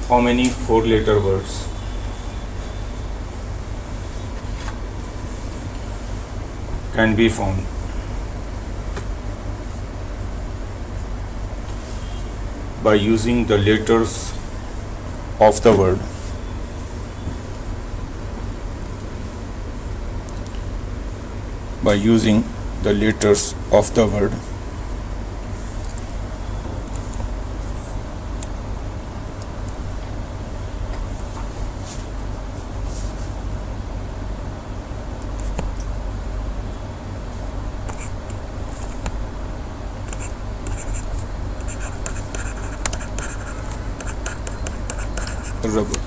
how many 4-letter words can be found by using the letters of the word rubber.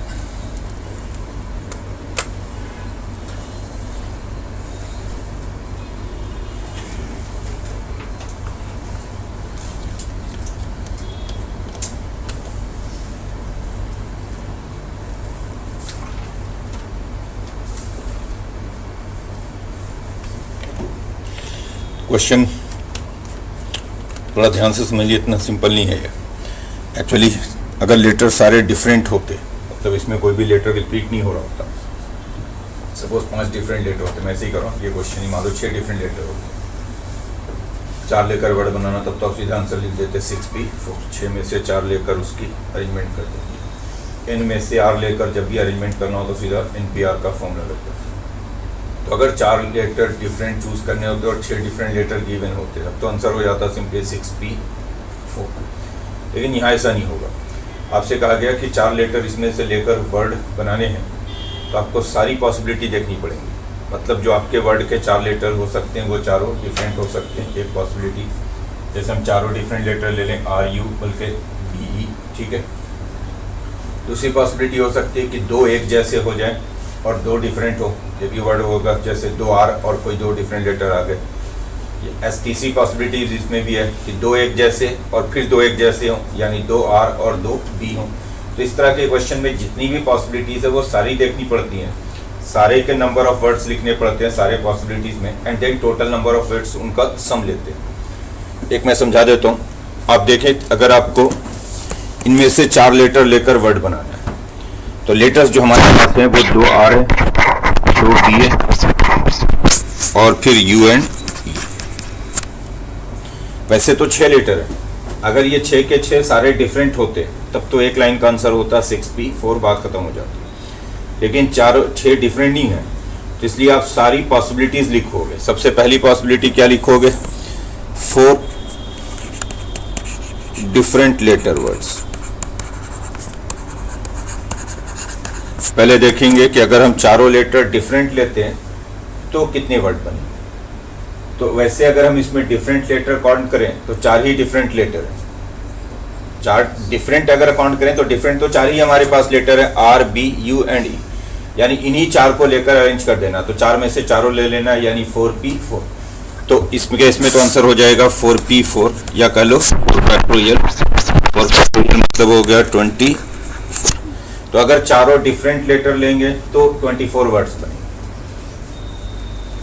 Question थोड़ा ध्यान से समझिए, इतना simple नहीं है ये एक्चुअली। अगर लेटर सारे डिफरेंट होते, मतलब इसमें कोई भी लेटर रिपीट नहीं हो रहा होता, सपोज 5 डिफरेंट लेटर होते, मैं ऐसे ही कर रहा हूँ, ये क्वेश्चन ही मान लो 6 डिफरेंट लेटर होते, 4 लेकर वर्ड बनाना, तब तो आप सीधा आंसर लिख देते 6p4। 6 में से 4 लेकर उसकी अरेंजमेंट कर देते। n में से r लेकर जब भी अरेंजमेंट करना हो तो सीधा NPR का फॉर्मूला लगता है। तो अगर 4 लेटर डिफरेंट चूज करने होते और 6 डिफरेंट लेटर गिवन होते, तब तो आंसर हो जाता सिंपली 6p4। लेकिन यहाँ ऐसा नहीं होगा। आपसे कहा गया कि 4 लेटर इसमें से लेकर वर्ड बनाने हैं, तो आपको सारी पॉसिबिलिटी देखनी पड़ेंगी। मतलब जो आपके वर्ड के 4 लेटर हो सकते हैं वो चारों डिफरेंट हो सकते हैं, एक पॉसिबिलिटी। जैसे हम चारों डिफरेंट लेटर ले लें, RU बल्कि BE, ठीक है। दूसरी पॉसिबिलिटी हो सकती है कि 2 एक जैसे हो जाएं और 2 डिफरेंट हो, ये भी वर्ड होगा, जैसे 2R और कोई 2 डिफरेंट लेटर आ गए। STC पॉसिबिलिटीज इसमें भी है कि 2 एक जैसे और फिर 2 एक जैसे हों, यानी 2R और 2B हों। तो इस तरह के क्वेश्चन में जितनी भी पॉसिबिलिटीज़ है वो सारी देखनी पड़ती हैं, सारे के नंबर ऑफ वर्ड्स लिखने पड़ते हैं सारे पॉसिबिलिटीज़ में, and then total number of words उनका सम लेते हैं। एक मैं समझा देता हूँ, आप देखें, अगर आपको इनमें से 4 लेटर लेकर वर्ड बनाना है, तो लेटर्स जो हमारे पास हैं वो 2R है, 2B है और फिर U एंड E। वैसे तो 6 लेटर है, अगर ये 6 के 6 सारे डिफरेंट होते तब तो एक लाइन का आंसर होता 6p4, बात खत्म हो जाती। लेकिन 6 डिफरेंट नहीं है, तो इसलिए आप सारी पॉसिबिलिटीज लिखोगे। सबसे पहली पॉसिबिलिटी क्या लिखोगे? 4 डिफरेंट लेटर वर्ड्स। पहले देखेंगे कि अगर हम चारों लेटर डिफरेंट लेते हैं तो कितने वर्ड बने। तो वैसे अगर हम इसमें डिफरेंट लेटर काउंट करें तो 4 ही डिफरेंट लेटर है। 4 डिफरेंट अगर काउंट करें तो डिफरेंट तो 4 ही हमारे पास लेटर है, R, B, U and E, यानी इन्हीं 4 को लेकर अरेंज कर देना। तो 4 में से चारों ले लेना, यानी 4p4। तो इसमें केस में तो आंसर हो जाएगा 4p4, या कह लो 4 फैक्टोरियल। 4 फैक्टोरियल मतलब हो गया 20। तो अगर चारों डिफरेंट लेटर लेंगे तो 24 वर्ड्स बनेंगे।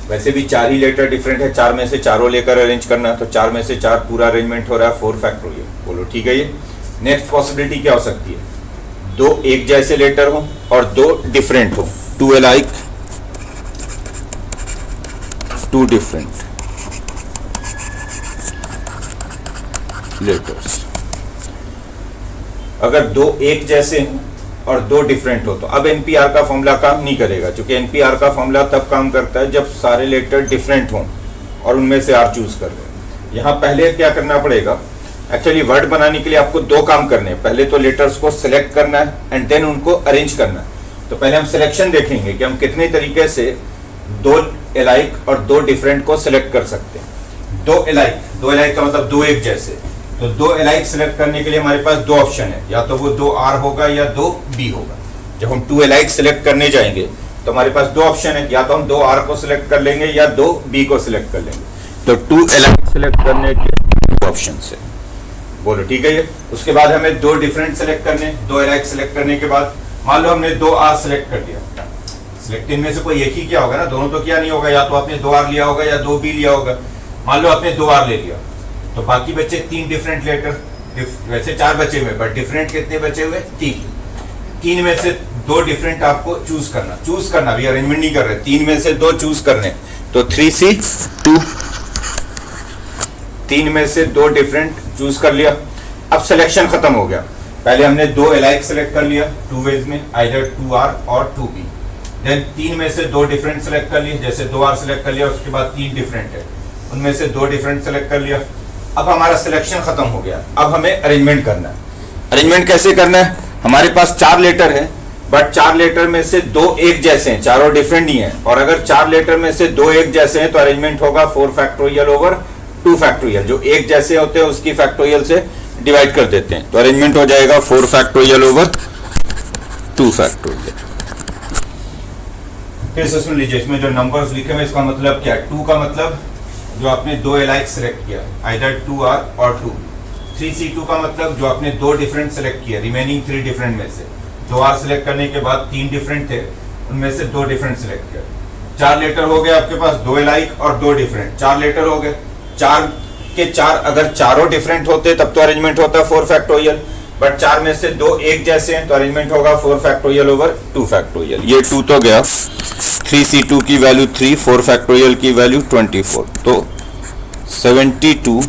वैसे भी 4 ही लेटर डिफरेंट है, 4 में से चारों लेकर अरेंज करना, तो 4 में से 4 पूरा अरेंजमेंट हो रहा है 4 फैक्टोरियल। बोलो ठीक है। ये नेक्स्ट पॉसिबिलिटी क्या हो सकती है? 2 एक जैसे लेटर हो और 2 डिफरेंट हो, 2 अलाइक, 2 डिफरेंट लेटर्स। अगर 2 एक जैसे हो और 2 डिफरेंट हो, तो अब NPR का फॉर्मूला काम नहीं करेगा, क्योंकि NPR का फॉर्मूला तब काम करता है जब सारे लेटर डिफरेंट हों और उनमें से R चूज कर लें। यहाँ पहले क्या करना पड़ेगा? एक्चुअली वर्ड बनाने के लिए आपको 2 काम करने हैं। पहले तो लेटर्स को सिलेक्ट करना है एंड देन उनको अरेंज करना है। तो पहले हम सिलेक्शन देखेंगे कि हम कितने तरीके से 2 अलाइक और 2 डिफरेंट को सिलेक्ट कर सकते हैं। 2 अलाइक का मतलब 2 एक जैसे। तो 2 अलाइक सिलेक्ट करने के लिए हमारे पास 2 ऑप्शन है, या तो वो 2R होगा या 2B होगा। जब हम 2 अलाइक सिलेक्ट करने जाएंगे तो हमारे पास 2 ऑप्शन है, या तो हम 2R को सिलेक्ट कर लेंगे या 2B को सिलेक्ट कर लेंगे। तो 2 अलाइक सिलेक्ट करने के 2 ऑप्शन है। बोलो ठीक है। ये उसके बाद हमें 2 डिफरेंट सिलेक्ट करने, 2 अलाइक सिलेक्ट करने के बाद मान लो हमने 2R सिलेक्ट कर दिया। सिलेक्ट इनमें से कोई एक ही किया होगा ना, दोनों तो क्या नहीं होगा, या तो आपने 2R लिया होगा या 2B लिया होगा। मान लो आपने 2R ले लिया, तो बाकी बचे 3 डिफरेंट लेटर। वैसे 4 बचे हुए, बट डिफरेंट कितने बचे हुए? 3। तीन में से दो डिफरेंट आपको चूज करना भी अरेंजमेंट नहीं कर रहे, तीन में से दो चूज करने, तो 3C2, तीन में से दो डिफरेंट चूज कर लिया। अब सिलेक्शन खत्म हो गया। पहले हमने दो एलाइक सेलेक्ट कर लिया टू वेज में, आइदर 2R और 2B। देन तीन में से दो डिफरेंट सेलेक्ट कर लिए, जैसे 2R सेलेक्ट कर लिया, उसके बाद तीन डिफरेंट है, उनमें से दो डिफरेंट सेलेक्ट कर लिया। अब हमारा सिलेक्शन खत्म हो गया, अब हमें अरेंजमेंट करना है। अरेंजमेंट कैसे करना है? हमारे पास 4 लेटर है, बट 4 लेटर में से दो एक जैसे हैं, चारों डिफरेंट नहीं है। और अगर 4 लेटर में से दो एक जैसे हैं तो अरेंजमेंट होगा 4 फैक्टोरियल ओवर 2 फैक्टोरियल। जो एक जैसे होते हैं उसकी फैक्टोरियल से डिवाइड कर देते हैं, तो अरेंजमेंट हो जाएगा 4 फैक्टोरियल ओवर 2 फैक्टोरियल। फिर से सुन लीजिए, इसमें जो नंबर्स लिखे हुए इसका मतलब क्या है? 2 का मतलब जो आपने दो एलाइक सेलेक्ट किया, आइदर 2R और 2B। 3C2 का मतलब जो आपने दो डिफरेंट सेलेक्ट किया, रिमेनिंग 3 डिफरेंट में से 2R सेलेक्ट करने के बाद 3 डिफरेंट थे, उनमें से दो डिफरेंट सेलेक्ट किया। 4 लेटर हो गए आपके पास, दो एलाइक और दो डिफरेंट, 4 लेटर हो गए। 4 के 4 अगर चारों डिफरेंट होते तब तो अरेंजमेंट होता 4 फैक्टोरियल, बट 4 में से दो एक जैसे हैं तो अरेंजमेंट होगा 4 फैक्टोरियल ओवर 2 फैक्टोरियल। ये 2 तो गया, 3C2 की वैल्यू 3, 4 फैक्टोरियल की वैल्यू 24, तो 72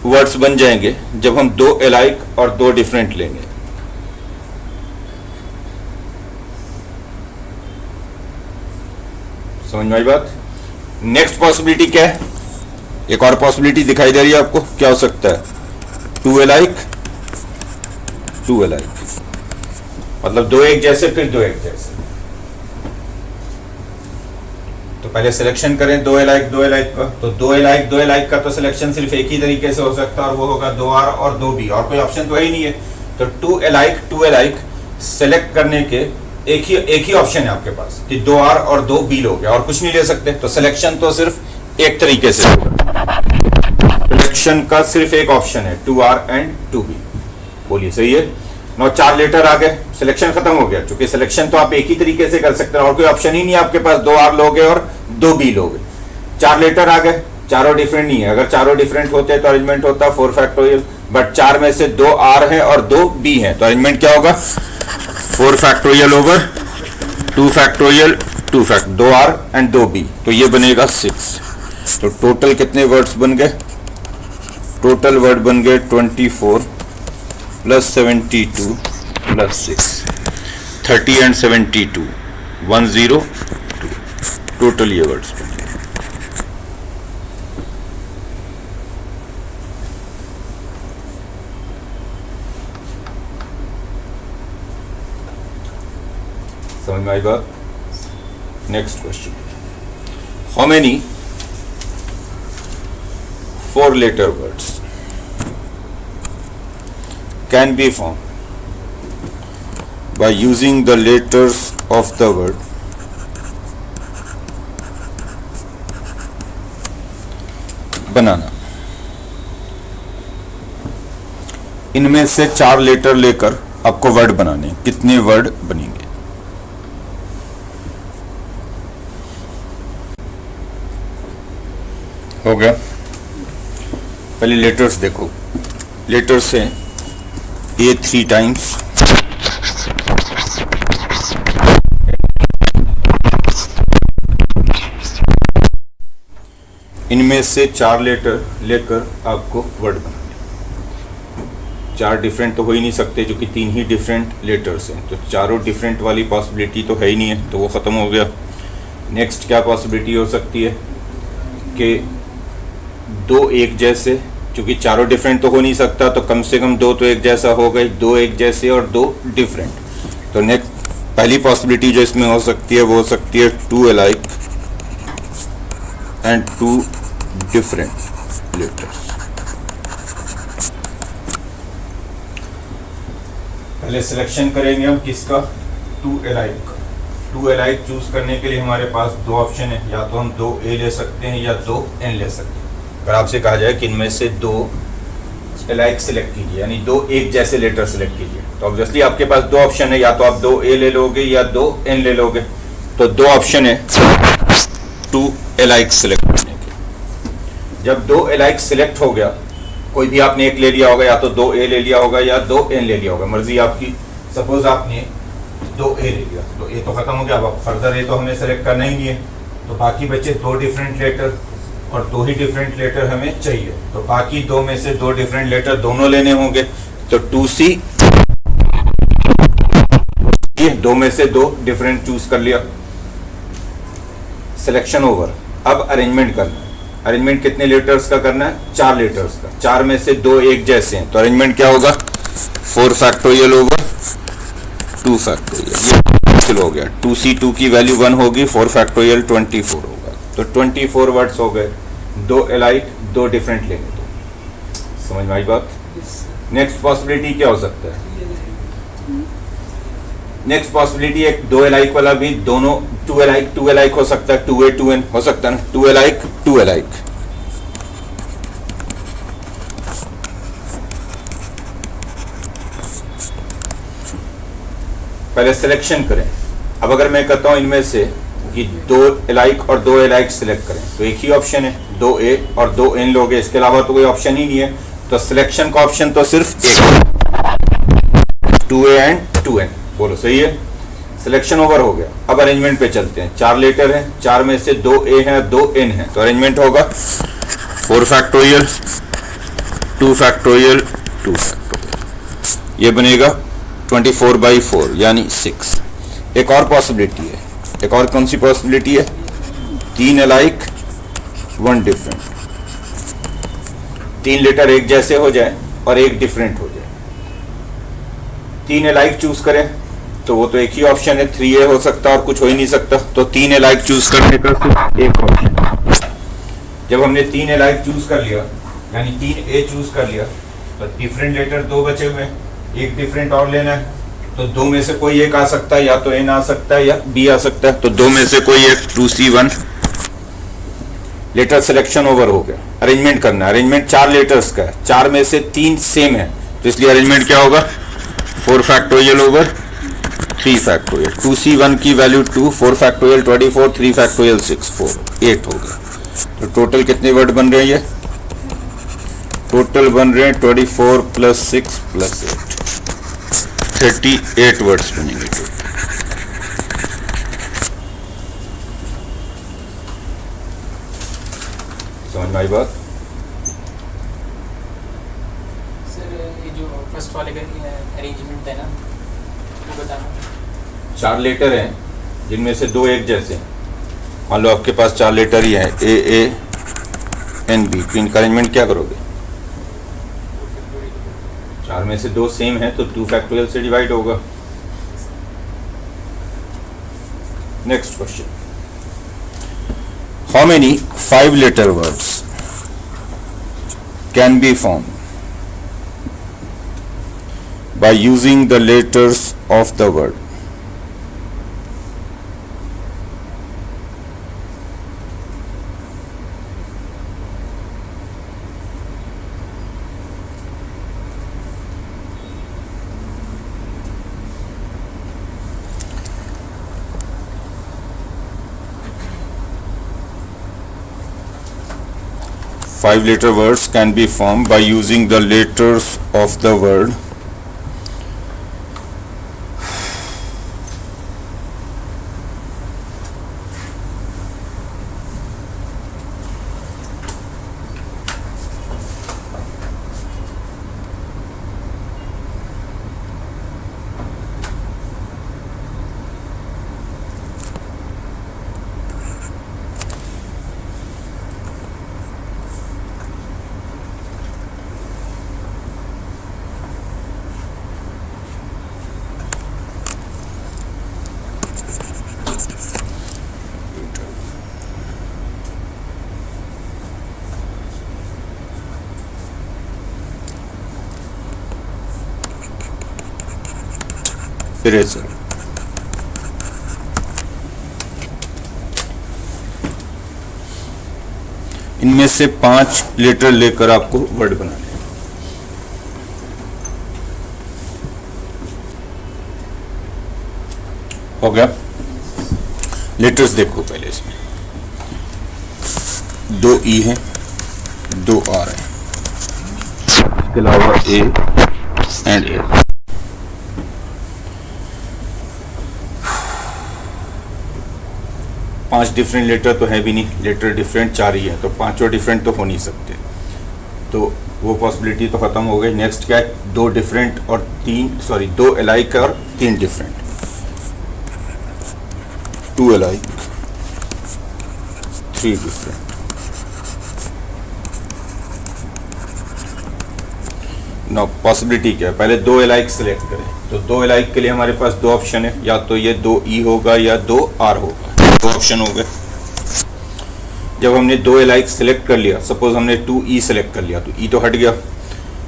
वर्ड्स बन जाएंगे जब हम दो एलाइक और दो डिफरेंट लेंगे। समझ में आई बात? नेक्स्ट पॉसिबिलिटी क्या है? एक और पॉसिबिलिटी दिखाई दे रही है आपको, क्या हो सकता है? 2 एलाइक 2 एलाइक, मतलब दो एक जैसे फिर दो एक जैसे। तो पहले सिलेक्शन करें दो एलाइक का, तो दो एलाइक का तो सिलेक्शन सिर्फ एक ही तरीके से हो सकता है, और वो होगा 2R और 2B, और कोई ऑप्शन तो है ही नहीं है। तो 2 एलाइक सेलेक्ट करने के एक ही ऑप्शन है आपके पास कि 2R और 2B लोगे, और कुछ नहीं ले सकते। तो सिलेक्शन तो सिर्फ एक तरीके से होगा, सिलेक्शन का सिर्फ एक ऑप्शन है 2R एंड 2B। बोलिए सही है? 4 लेटर आ गए, सिलेक्शन खत्म हो गया, क्योंकि सिलेक्शन तो आप एक ही तरीके से कर सकते हैं, और कोई ऑप्शन ही नहीं है आपके पास। 2R लोगे और 2B लोगे। 4 लेटर आ गए, चारों डिफरेंट नहीं है, अगर चारों डिफरेंट होते तो अरेंजमेंट होता 4 फैक्टोरियल, बट 4 में से 2R है और 2B है, तो अरेंजमेंट क्या होगा? 4 factorial over 2 factorial 2R and 2B, तो ये बनेगा 6। तो टोटल कितने वर्ड्स बन गए? टोटल वर्ड बन गए 24 प्लस 72 प्लस 6, 30 एंड 72, 102 टोटल ये वर्ड्स बन गए। समझ में आई बात? Next question, how many 4-letter words can be formed by using the letters of the word बनाना? इनमें से 4 लेटर लेकर आपको वर्ड बनाने, कितने वर्ड बनेंगे? हो गया? पहले लेटर्स देखो, लेटर्स हैं A 3 टाइम्स, इनमें से 4 लेटर लेकर आपको वर्ड बनाने। 4 डिफरेंट तो हो ही नहीं सकते, जो कि 3 ही डिफरेंट लेटर्स हैं, तो चारों डिफरेंट वाली पॉसिबिलिटी तो है ही नहीं है, तो वो ख़त्म हो गया। नेक्स्ट क्या पॉसिबिलिटी हो सकती है कि दो एक जैसे, क्योंकि चारों डिफरेंट तो हो नहीं सकता, तो कम से कम दो तो एक जैसा हो गई, दो एक जैसे और दो डिफरेंट। तो नेक्स्ट पहली पॉसिबिलिटी जो इसमें हो सकती है वो हो सकती है 2 एलाइक एंड 2 डिफरेंट लेटर्स। पहले सिलेक्शन करेंगे हम किसका? 2 एलाइक। 2 एलाइक चूज करने के लिए हमारे पास दो ऑप्शन है, या तो हम 2A ले सकते हैं या 2N ले सकते हैं। अगर आपसे कहा जाए कि इनमें से 2 एलाइक सिलेक्ट कीजिए, यानी 2 एक जैसे लेटर सिलेक्ट कीजिए, तो ऑब्वियसली आपके पास दो ऑप्शन है, या तो आप 2A ले लोगे या 2N ले लोगे। तो दो ऑप्शन है 2 एलाइक सिलेक्ट करने के। जब 2 एलाइक सिलेक्ट हो गया, कोई भी आपने एक ले लिया होगा, या तो 2A ले लिया होगा या 2N ले लिया होगा, मर्जी आपकी। सपोज आपने 2A ले लिया, तो ए तो खत्म हो गया, अब फर्दर ए तो हमें सेलेक्ट करना ही नहीं है, तो बाकी बचे 2 डिफरेंट लेटर और 2 ही डिफरेंट लेटर हमें चाहिए, तो बाकी 2 में से 2 डिफरेंट लेटर दोनों लेने होंगे, तो 2C, ये 2 में से 2 डिफरेंट चूज कर लिया, सिलेक्शन ओवर। अब अरेंजमेंट करना है, अरेंजमेंट कितने लेटर्स का करना है, 4 लेटर्स का, 4 में से 2 एक जैसे हैं, तो अरेंजमेंट क्या होगा, 4 फैक्टोरियल ओवर 2 फैक्टोरियल, ये कैंसिल हो गया, 2C2 की वैल्यू 1 होगी, 4 फैक्टोरियल 24 होगा, तो 24 वर्ड्स हो गए, 2 एलाइक 2 डिफरेंट लेंगे, तो समझ में आई बात। नेक्स्ट पॉसिबिलिटी क्या हो सकता है, नेक्स्ट पॉसिबिलिटी एक 2 एलाइक वाला भी, दोनों 2 एलाइक हो सकता है, 2A 2N हो सकता है ना, 2 एलाइक 2 एलाइक। पहले सिलेक्शन करें। अब अगर मैं कहता हूं इनमें से कि 2 एलाइक और 2 एलाइक सिलेक्ट करें, तो एक ही ऑप्शन है, 2A और 2N लोगे, इसके अलावा तो कोई ऑप्शन ही नहीं है, तो सिलेक्शन का ऑप्शन तो सिर्फ एक, 2A एंड 2N, बोलो सही है, सिलेक्शन ओवर हो गया। अब अरेंजमेंट पे चलते हैं, 4 लेटर हैं, 4 में से 2A हैं 2N हैं, तो अरेंजमेंट होगा 4 फैक्टोरियल 2 फैक्टोरियल 2 फैक्टोरियल, ये बनेगा 24/4 यानी 6। एक और पॉसिबिलिटी है, एक और कौन सी पॉसिबिलिटी है, 3 अलाइक 1 डिफरेंट, 3 लेटर एक जैसे हो जाए और एक डिफरेंट हो जाए, 3 अलाइक चूज करें, तो वो तो एक ही ऑप्शन है, 3A हो सकता और कुछ हो ही नहीं सकता, तो 3 अलाइक चूज करने का सिर्फ एक ऑप्शन। जब हमने 3 अलाइक चूज कर लिया यानी 3A चूज कर लिया, तो डिफरेंट लेटर 2 बचे हुए, एक डिफरेंट और लेना है, तो 2 में से कोई एक आ सकता है, या तो N आ सकता है या B आ सकता है, तो 2 में से कोई एक, 2C1, लेटर सिलेक्शन ओवर हो गया। अरेंजमेंट करना है, अरेंजमेंट 4 लेटर्स का है, 4 में से 3 सेम है, तो इसलिए अरेंजमेंट क्या होगा, 4 फैक्टोरियल ओवर 3 फैक्टोरियल, 2C1 की वैल्यू 2, 4 फैक्टोरियल 24, 3 फैक्टोरियल 6, 4, 8 हो गया। तो टोटल कितने वर्ड बन रहे हैं, ये टोटल बन रहे हैं 24 + 6 + 8, 38 वर्ड्स बनेंगे टोटल। समझ में आई बात। सर ये जो फर्स्ट वाले का अरेंजमेंट है ना, वो बताना। 4 लेटर हैं जिनमें से 2 एक जैसे हैं, मान लो आपके पास 4 लेटर ही हैं, A N B, तो इनका अरेंजमेंट क्या करोगे, 4 में से 2 सेम है तो 2 फैक्टोरियल से डिवाइड होगा। Next question, how many 5 letter words can be formed by using the letters of the word? Five letter words can be formed by using the letters of the word. Eraser, इनमें से 5 letter लेकर आपको word बनाना है। हो गया, letters देखो पहले, इसमें 2 E है, 2 R है, इसके अलावा A and A। 5 different letter तो है भी नहीं, लेटर डिफरेंट 4 ही है, तो पांचों डिफरेंट तो हो नहीं सकते, तो वो पॉसिबिलिटी तो ख़त्म हो गई। नेक्स्ट क्या है, 2 डिफरेंट और 2 अलाइक और 3 different, 2 alike 3 different. No possibility क्या है, पहले 2 अलाइक सेलेक्ट करें, तो 2 अलाइक के लिए हमारे पास 2 ऑप्शन है, या तो ये 2E होगा या 2R होगा, 2 ऑप्शन हो गए। जब हमने 2 अलाइक सेलेक्ट कर लिया, सपोज हमने 2E सेलेक्ट कर लिया, तो E तो हट गया,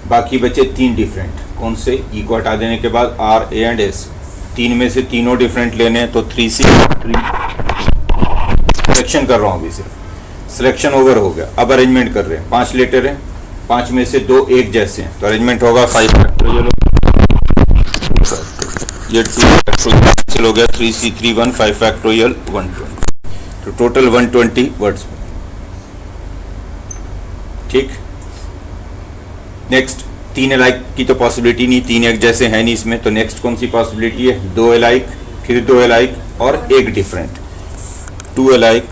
बाकी बचे 3 डिफरेंट। कौन से? E को हटा देने के बाद R, A एंड S, 3 में से तीनों डिफरेंट लेने हैं, तो 3C 3 सिलेक्शन कर रहा हूँ अभी, सिर्फ सिलेक्शन ओवर हो गया। अब अरेंजमेंट कर रहे हैं, 5 लेटर हैं, 5 में से 2 एक जैसे हैं, तो अरेंजमेंट होगा 5 फैक्टोरियल, ये 2 फैक्टोरियल हो गया, 3C 3 1 5 फैक्टोरियल 120, तो टोटल 120 वर्ड्स। ठीक, नेक्स्ट 3 अलाइक की तो पॉसिबिलिटी नहीं, 3 एक जैसे हैं नहीं इसमें, तो नेक्स्ट कौन सी पॉसिबिलिटी है, 2 अलाइक, फिर 2 अलाइक और एक डिफरेंट, 2 अलाइक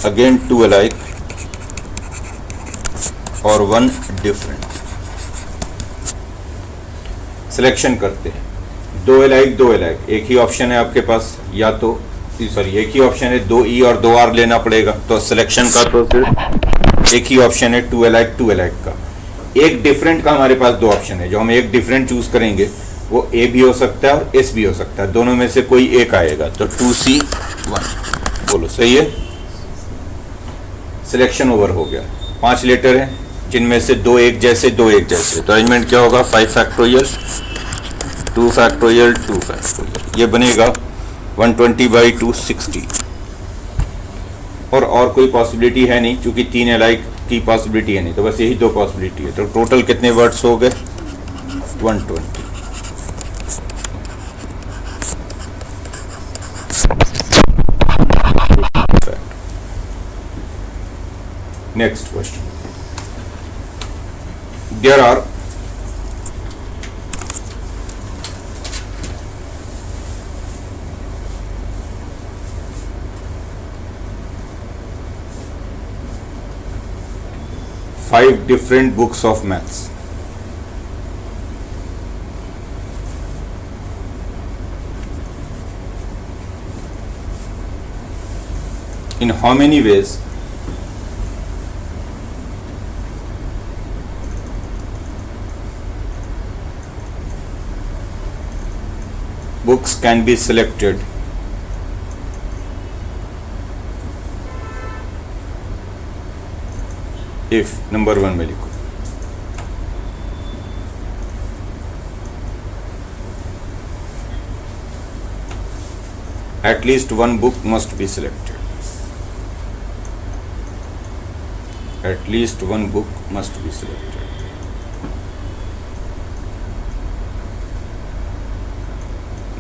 अगेन 2 अलाइक और 1 डिफरेंट। सिलेक्शन करते हैं, 2 अलाइक 2 अलाइक, एक ही ऑप्शन है आपके पास, या तो एक ही ऑप्शन है, 2E और 2R लेना पड़ेगा, तो सिलेक्शन का तो फिर एक ही ऑप्शन है 2 अलाइक का। एक डिफरेंट का हमारे पास 2 ऑप्शन है, जो हम एक डिफरेंट चूज करेंगे वो A भी हो सकता है और S भी हो सकता है, दोनों में से कोई एक आएगा, तो 2C 1। बोलो सही है, सिलेक्शन ओवर हो गया। 5 लेटर हैं जिनमें से 2 एक जैसे, 2 एक जैसे, तो अरेंजमेंट क्या होगा, 5 फैक्टोरियल 2 फैक्टोरियल 2 फैक्टोरियल, ये बनेगा 120/260। और कोई पॉसिबिलिटी है नहीं, क्योंकि 3 अलाइक की पॉसिबिलिटी है नहीं, तो बस यही 2 पॉसिबिलिटी है, तो टोटल कितने वर्ड्स हो गए, 120। Next question, there are 5 different books of maths. In how many ways books can be selected if, number 1 में लिखो, at least one book must be selected, at least one book must be selected.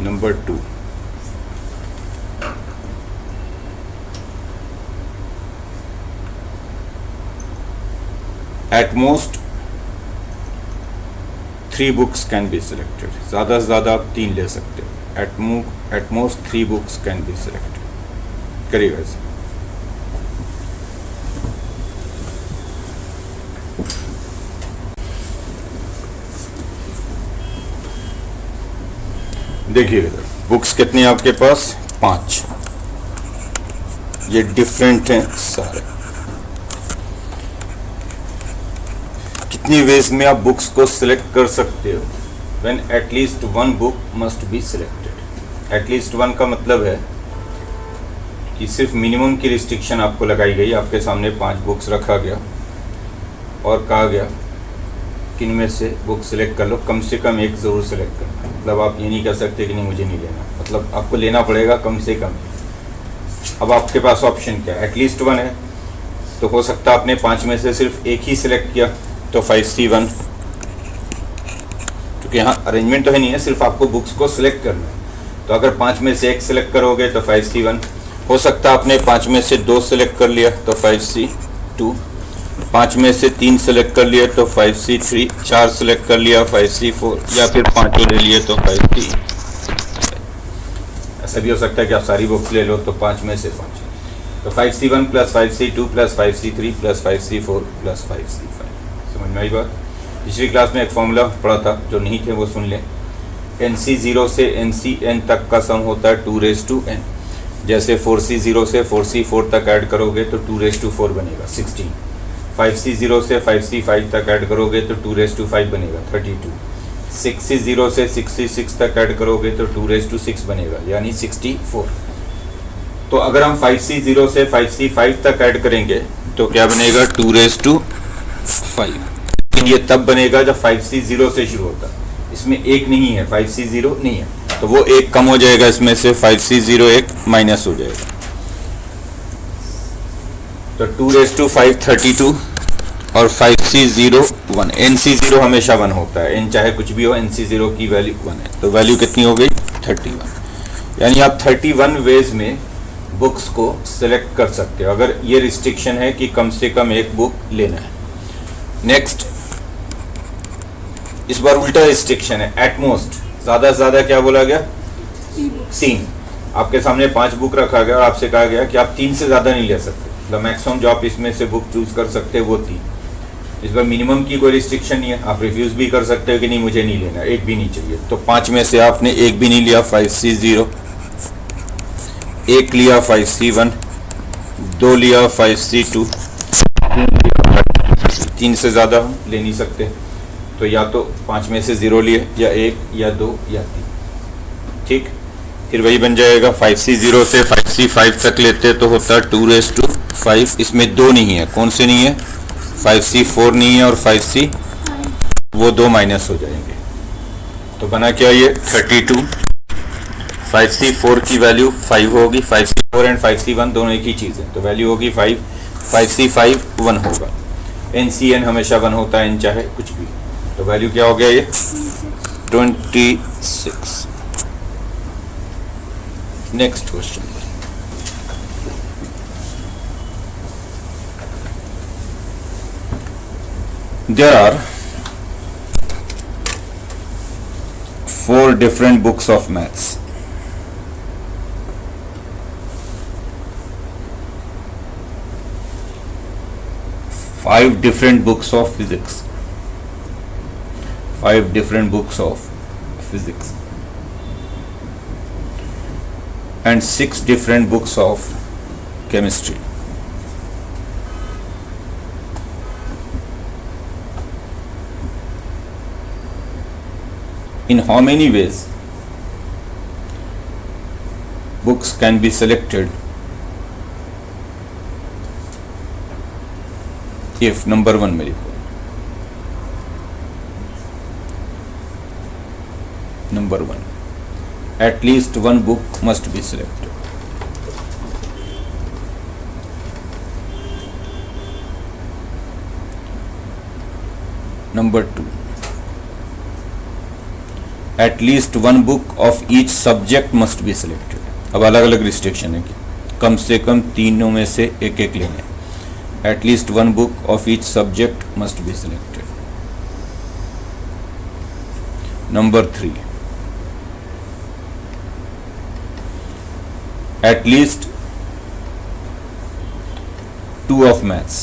Number 2, at most 3 books can be selected, ज़्यादा से ज़्यादा आप 3 ले सकते हो, at most 3 books can be selected। करिएगा इसे, देखिएगा इधर, बुक्स कितनी हैं आपके पास, 5, ये डिफरेंट हैं सारे। कितनी वेज में आप बुक्स को सिलेक्ट कर सकते हो, when at least one book must be selected. At least one का मतलब है कि सिर्फ मिनिमम की रिस्ट्रिक्शन आपको लगाई गई, आपके सामने 5 बुक्स रखा गया और कहा गया कि इनमें से बुक सिलेक्ट कर लो, कम से कम एक ज़रूर सिलेक्ट करना। मतलब आप ये नहीं कह सकते कि नहीं मुझे नहीं लेना, मतलब आपको लेना पड़ेगा कम से कम। अब आपके पास ऑप्शन क्या है, एटलीस्ट वन है, तो हो सकता है आपने 5 में से सिर्फ एक ही सिलेक्ट किया, तो 5C1, क्योंकि यहाँ अरेंजमेंट तो है नहीं है, सिर्फ आपको बुक्स को सिलेक्ट करना है। तो अगर 5 में से 1 सिलेक्ट करोगे तो 5C1, हो सकता है आपने 5 में से 2 सिलेक्ट कर लिया तो 5C2, 5 में से 3 सिलेक्ट कर लिया तो 5C3, 4 सिलेक्ट कर लिया 5C4, या फिर 5 ले लिए तो 5C। ऐसा भी हो सकता है कि आप सारी बुक्स ले लो तो 5 में से 5, तो 5C1 plus 5C2 plus 5C3 plus 5C4 plus 5C5। समझ में आई बात? पिछली क्लास में एक फॉर्मूला पढ़ा था, जो नहीं थे वो सुन लें। NC0 से NCN तक का सम होता है 2n। जैसे 4C0 से 4C4 तक ऐड करोगे तो 2 बनेगा 16। 5C0 से 5C5 तक ऐड करोगे तो 2 बनेगा 32। 6C0 से 6C6 तक ऐड करोगे तो 2 बनेगा यानी 64। तो अगर हम 5C0 से 5C5 तक ऐड करेंगे तो क्या बनेगा 2 ये तब बनेगा जब 5C0 से शुरू होता है। इसमें एक नहीं है, 5C0 नहीं है, तो वो एक कम हो जाएगा, इसमें से 5C0 एक माइनस हो जाएगा। तो 2 32 और 5C0 1। NC0 हमेशा 1 होता है, n चाहे कुछ भी हो, NC0 की वैल्यू 1 है। तो वैल्यू कितनी हो गई 31। यानी आप 31 वेज में बुक्स को सिलेक्ट कर सकते हो, अगर ये रिस्ट्रिक्शन है कि कम से कम एक बुक लेना है। नेक्स्ट, इस बार उल्टा रिस्ट्रिक्शन है, एटमोस्ट ज़्यादा से ज़्यादा क्या बोला गया 3। आपके सामने 5 बुक रखा गया और आपसे कहा गया कि आप 3 से ज़्यादा नहीं ले सकते। द मैक्सिमम जो आप इसमें से बुक चूज कर सकते हैं वो 3। इस बार मिनिमम की कोई रिस्ट्रिक्शन नहीं है, आप रिफ्यूज़ भी कर सकते हो कि नहीं मुझे नहीं लेना, एक भी नहीं चाहिए। तो 5 में से आपने एक भी नहीं लिया 5C0, एक लिया 5C1, 2 लिया 5C2, 3 से ज़्यादा ले नहीं सकते। तो या तो 5 में से 0 लिए, या 1 या 2 या 3। ठीक, फिर वही बन जाएगा। 5C0 से 5C5 तक लेते तो होता 2 इसमें 2 नहीं है, कौन से नहीं है 5C4 नहीं है और 5C, वो 2 माइनस हो जाएंगे। तो बना क्या ये 32। 5C4 की वैल्यू 5 होगी, 5C4 एंड 5C1 दोनों एक ही चीज़ है, तो वैल्यू होगी 5। 5C5 1 होगा, NCN हमेशा 1 होता है, n चाहे कुछ भी। तो वैल्यू क्या हो गया ये 26। Next question, there are 4 different books of maths. 5 different books of physics. 5 different books of physics. And 6 different books of chemistry. In how many ways books can be selected if number 1 में लिखो, number 1, at least one book must be selected. Number 2, at least one book of each subject must be selected. अब अलग अलग restriction है कि कम से कम तीनों में से एक एक लेने। At least one book of each subject must be selected. Number 3, at least 2 of maths.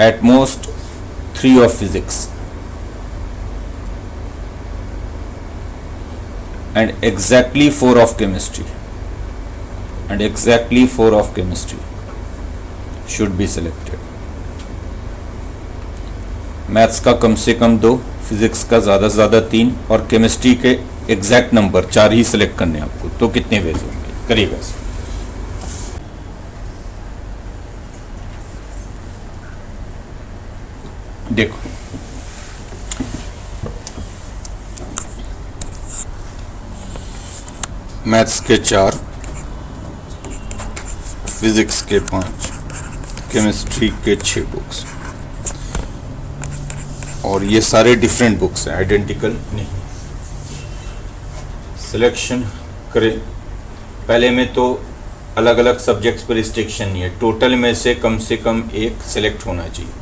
At most 3 of physics. And exactly 4 of chemistry. And exactly 4 of chemistry should be selected. Maths का कम से कम 2, physics का ज़्यादा से ज़्यादा 3 और chemistry के exact number 4 ही select करने आपको। तो कितने वेज होंगे, करिएगा इसमें। देखो मैथ्स के 4, फिजिक्स के 5, केमिस्ट्री के 6 बुक्स, और ये सारे डिफरेंट बुक्स हैं, आइडेंटिकल नहीं। सिलेक्शन करें। पहले में तो अलग अलग सब्जेक्ट्स पर रिस्ट्रिक्शन नहीं है, टोटल में से कम एक सिलेक्ट होना चाहिए।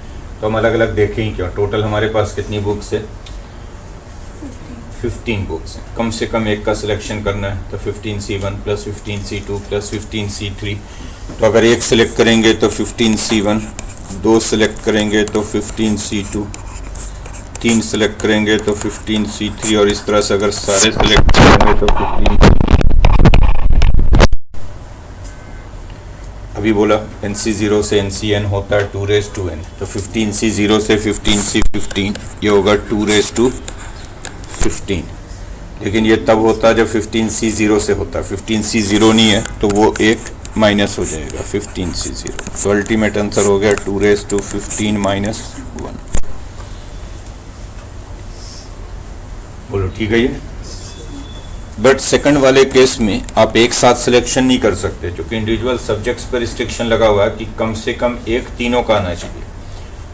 तो हम अलग अलग देखें ही क्यों, टोटल हमारे पास कितनी बुक्स है 15 बुक्स हैं, कम से कम एक का सिलेक्शन करना है, तो 15C1 plus 15C2 plus 15C3। तो अगर एक सिलेक्ट करेंगे तो 15C1, दो सिलेक्ट करेंगे तो 15C2, तीन सिलेक्ट करेंगे तो 15C3, और इस तरह से अगर सारे सिलेक्ट करेंगे तो 15। अभी बोला NC0 से NCN होता है 2n, तो 15C0 से 15C15, ये होगा 215। लेकिन ये तब होता है जब 15C0 से होता है, 15C0 नहीं है तो वो एक माइनस हो जाएगा 15C0। तो अल्टीमेट आंसर हो गया 215 -1। बोलो ठीक है ये। बट सेकंड वाले केस में आप एक साथ सिलेक्शन नहीं कर सकते, क्योंकि इंडिविजुअल सब्जेक्ट्स पर रिस्ट्रिक्शन लगा हुआ है कि कम से कम एक तीनों का आना चाहिए।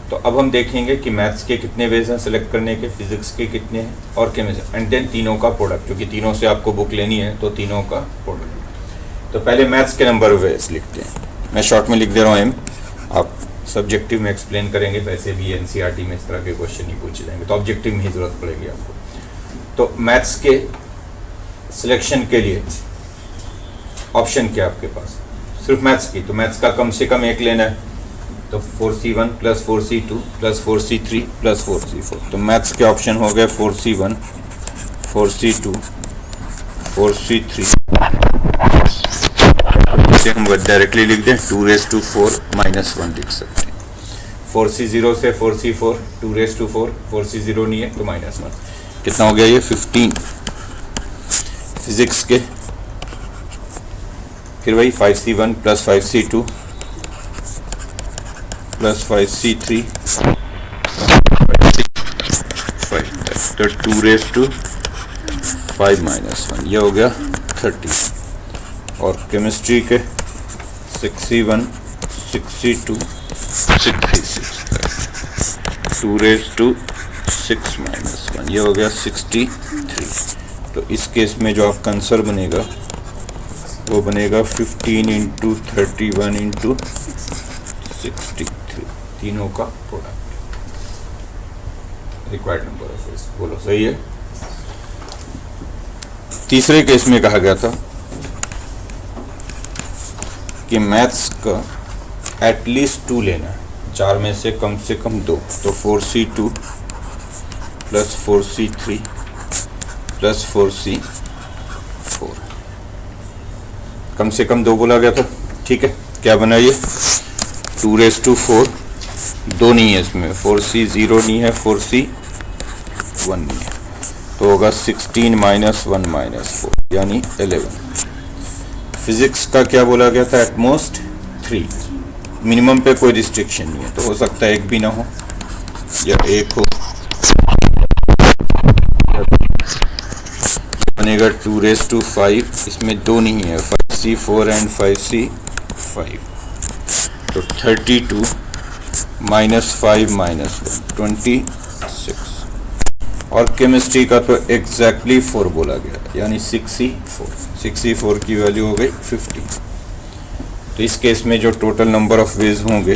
तो अब हम देखेंगे कि मैथ्स के कितने वेज हैं सिलेक्ट करने के, फिजिक्स के कितने हैं, और केमिस्ट्री, एंड देन तीनों का प्रोडक्ट, क्योंकि तीनों से आपको बुक लेनी है तो तीनों का प्रोडक्ट। तो पहले मैथ्स के नंबर वेज लिखते हैं, मैं शॉर्ट में लिख दे रहा हूँ एम, आप सब्जेक्टिव में एक्सप्लेन करेंगे, वैसे भी NCERT में इस तरह के क्वेश्चन ही पूछे जाएंगे, तो ऑब्जेक्टिव में ही जरूरत पड़ेगी आपको। तो मैथ्स के सिलेक्शन के लिए ऑप्शन क्या आपके पास, सिर्फ मैथ्स की, तो मैथ्स का कम से कम एक लेना है, तो 4C1 plus 4C2 plus 4C3 plus 4C4। तो मैथ्स के ऑप्शन हो गए 4C1, 4C2, 4C3, इसे हम डायरेक्टली लिख दें 2⁴ -1 लिख सकते हैं। 4C0 से 4C4, 2⁴, 4C0 नहीं है तो -1, कितना हो गया ये 15। फिजिक्स के फिर वही 5C1 plus 5C2 plus 5C3 तो 2⁵ -1, ये हो गया 30। और केमिस्ट्री के 6C1, 6C2, 6C6 2⁶ -1, ये हो गया 63। तो इस केस में जो आपका आंसर बनेगा वो बनेगा 15 × 31 × 63, तीनों का product, required number of ways. बोलो सही है। तीसरे केस में कहा गया था कि मैथ्स का एटलीस्ट 2 लेना है, 4 में से कम 2, तो 4C2 plus 4C3 plus 4C4, कम से कम 2 बोला गया था, ठीक है। क्या बना ये 2⁴, 2 नहीं है इसमें, 4C0 नहीं है, 4C1 नहीं है, तो होगा 16 -1 -4 यानी 11। फिजिक्स का क्या बोला गया था, एटमोस्ट 3, मिनिमम पे कोई रिस्ट्रिक्शन नहीं है, तो हो सकता है एक भी ना हो या एक हो, बनेगा 2⁵, इसमें 2 नहीं है, 5C4 एंड 5C5, तो 32 -5 -1 26। और केमिस्ट्री का तो एग्जैक्टली 4 बोला गया, यानी 6C4 की वैल्यू हो गई 50। तो इस केस में जो टोटल नंबर ऑफ वेज होंगे,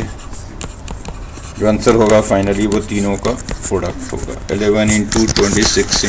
जो आंसर होगा फाइनली वो तीनों का प्रोडक्ट होगा, 11 × 26 ×